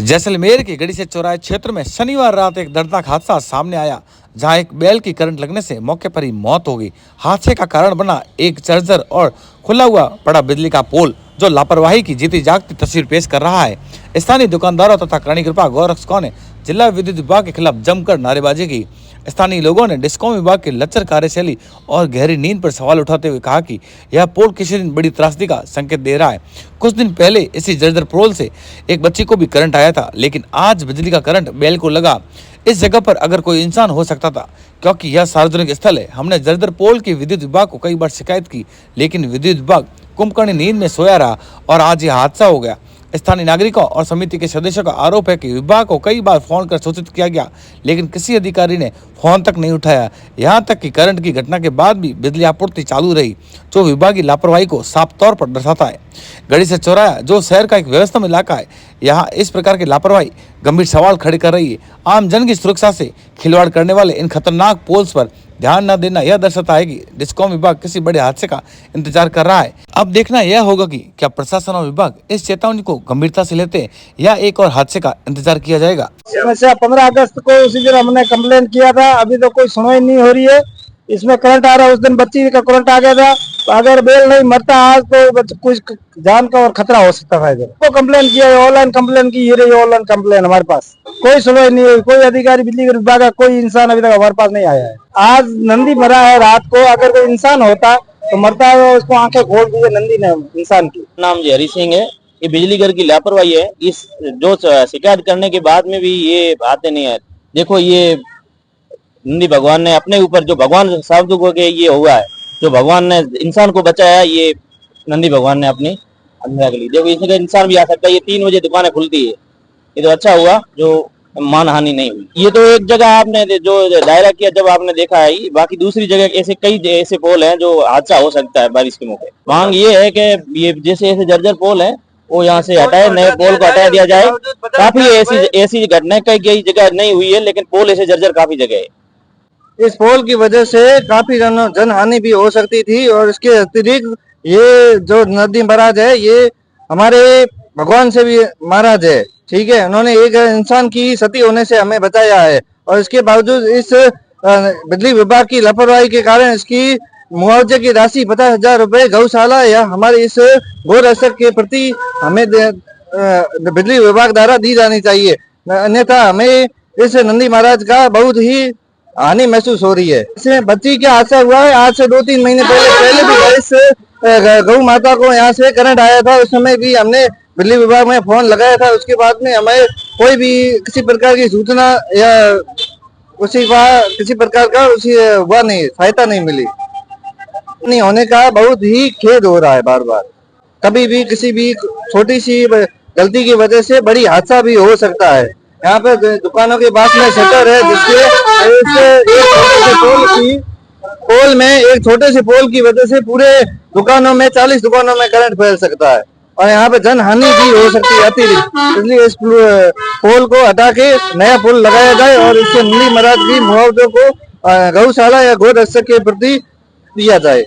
जैसलमेर के गढ़ी से चौराहे क्षेत्र में शनिवार रात एक दर्दनाक हादसा सामने आया, जहां एक बैल की करंट लगने से मौके पर ही मौत हो गई। हादसे का कारण बना एक चार्जर और खुला हुआ पड़ा बिजली का पोल, जो लापरवाही की जीती जागती तस्वीर पेश कर रहा है। स्थानीय दुकानदारों तथा करणी कृपा गौरक्षकों ने जिला विद्युत विभाग के खिलाफ जमकर नारेबाजी की। स्थानीय लोगों ने डिस्कॉम विभाग की लचर कार्यशैली और गहरी नींद पर सवाल उठाते हुए कहा कि यह पोल किसी दिन बड़ी त्रासदी का संकेत दे रहा है। कुछ दिन पहले इसी जर्जर पोल से एक बच्ची को भी करंट आया था, लेकिन आज बिजली का करंट बैल को लगा। इस जगह पर अगर कोई इंसान हो सकता था, क्योंकि यह सार्वजनिक स्थल है। हमने जर्जर पोल की विद्युत विभाग को कई बार शिकायत की, लेकिन विद्युत विभाग कुंभकर्ण नींद में सोया रहा और आज यह हादसा हो गया। स्थानीय नागरिकों और समिति के सदस्यों का आरोप है कि विभाग को कई बार फोन कर सूचित किया गया, लेकिन किसी अधिकारी ने फोन तक नहीं उठाया। यहां तक कि करंट की घटना के बाद भी बिजली आपूर्ति चालू रही, जो विभाग की लापरवाही को साफ तौर पर दर्शाता है। गढ़ी से चौराहा, जो शहर का एक व्यवस्थित इलाका है, यहाँ इस प्रकार की लापरवाही गंभीर सवाल खड़े कर रही है। आम जन की सुरक्षा से खिलवाड़ करने वाले इन खतरनाक पोल्स पर ध्यान न देना यह दर्शाता है कि डिस्कॉम विभाग किसी बड़े हादसे का इंतजार कर रहा है। अब देखना यह होगा कि क्या प्रशासन और विभाग इस चेतावनी को गंभीरता से लेते हैं या एक और हादसे का इंतजार किया जाएगा। समस्या 15 अगस्त को उसी दिन हमने कंप्लेन किया था, अभी तो कोई सुनवाई नहीं हो रही है। इसमें करंट आ रहा है, उस दिन बच्ची का करंट आ गया था। तो अगर बेल नहीं मरता आज तो कुछ जान का और खतरा हो सकता था। इधर तो कंप्लेन किया, ऑनलाइन कंप्लेन की, ये रही ऑनलाइन कंप्लेन। हमारे पास कोई सुनवाई नहीं हुई, कोई अधिकारी बिजली विभाग का कोई इंसान अभी तक हमारे पास नहीं आया है। आज नंदी मरा है रात को, अगर कोई इंसान होता तो मरता है, उसको आंखें खोल दी है नंदी ने इंसान की। नाम जी हरी सिंह है। ये बिजली घर की लापरवाही है। इस जो शिकायत करने के बाद में भी ये बातें नहीं है। देखो, ये नंदी भगवान ने अपने ऊपर, जो भगवान शब्द को के ये हुआ है, जो भगवान ने इंसान को बचाया, ये नंदी भगवान ने अपनी अंधा के लिए। देखो, इसमें इंसान भी आ सकता है। ये 3 बजे दुकानें खुलती है। ये तो अच्छा हुआ जो मान हानि नहीं हुई। ये तो एक जगह आपने जो दायरा किया, जब आपने देखा है, बाकी दूसरी जगह ऐसे कई ऐसे पोल हैं जो हादसा हो सकता है बारिश के मौके। मांग ये है कि ये जैसे ऐसे जर्जर पोल है वो यहाँ से हटाए, नए पोल को हटा दिया जाए। काफी ऐसी घटनाएं कई जगह नहीं हुई है, लेकिन पोल ऐसे जर्जर काफी जगह है। इस पोल की वजह से काफी जन हानि भी हो सकती थी। और इसके अतिरिक्त ये जो नदी महाराज है, ये हमारे भगवान से भी महाराज है, ठीक है। उन्होंने एक इंसान की सती होने से हमें बचाया है, और इसके बावजूद इस बिजली विभाग की लापरवाही के कारण इसकी मुआवजे की राशि 50,000 रुपए गौशाला या हमारे इस गौ रक्षक के प्रति हमें बिजली विभाग द्वारा दी जानी चाहिए। अन्यथा हमें इस नंदी महाराज का बहुत ही हानि महसूस हो रही है। इसमें बच्ची का हादसा हुआ है। आज से 2-3 महीने पहले भी इस गौ माता को यहाँ से करंट आया था। उस समय भी हमने बिजली विभाग में फोन लगाया था। उसके बाद में हमें कोई भी किसी प्रकार की सूचना या किसी प्रकार का हुआ नहीं, सहायता नहीं मिली। नहीं होने का बहुत ही खेद हो रहा है। बार बार कभी भी किसी भी छोटी सी गलती की वजह से बड़ी हादसा भी हो सकता है। यहाँ पे दुकानों के पास में शटर है, जिससे एक छोटे से पोल की वजह से पूरे दुकानों में 40 दुकानों में करंट फैल सकता है, और यहाँ पे जन हानि भी हो सकती है अतिरिक्त। इसलिए इस पोल को हटा के नया पोल लगाया जाए और इससे नंदी महाराज की मुआवजे को गौशाला या गौ रक्षक के प्रति दिया जाए।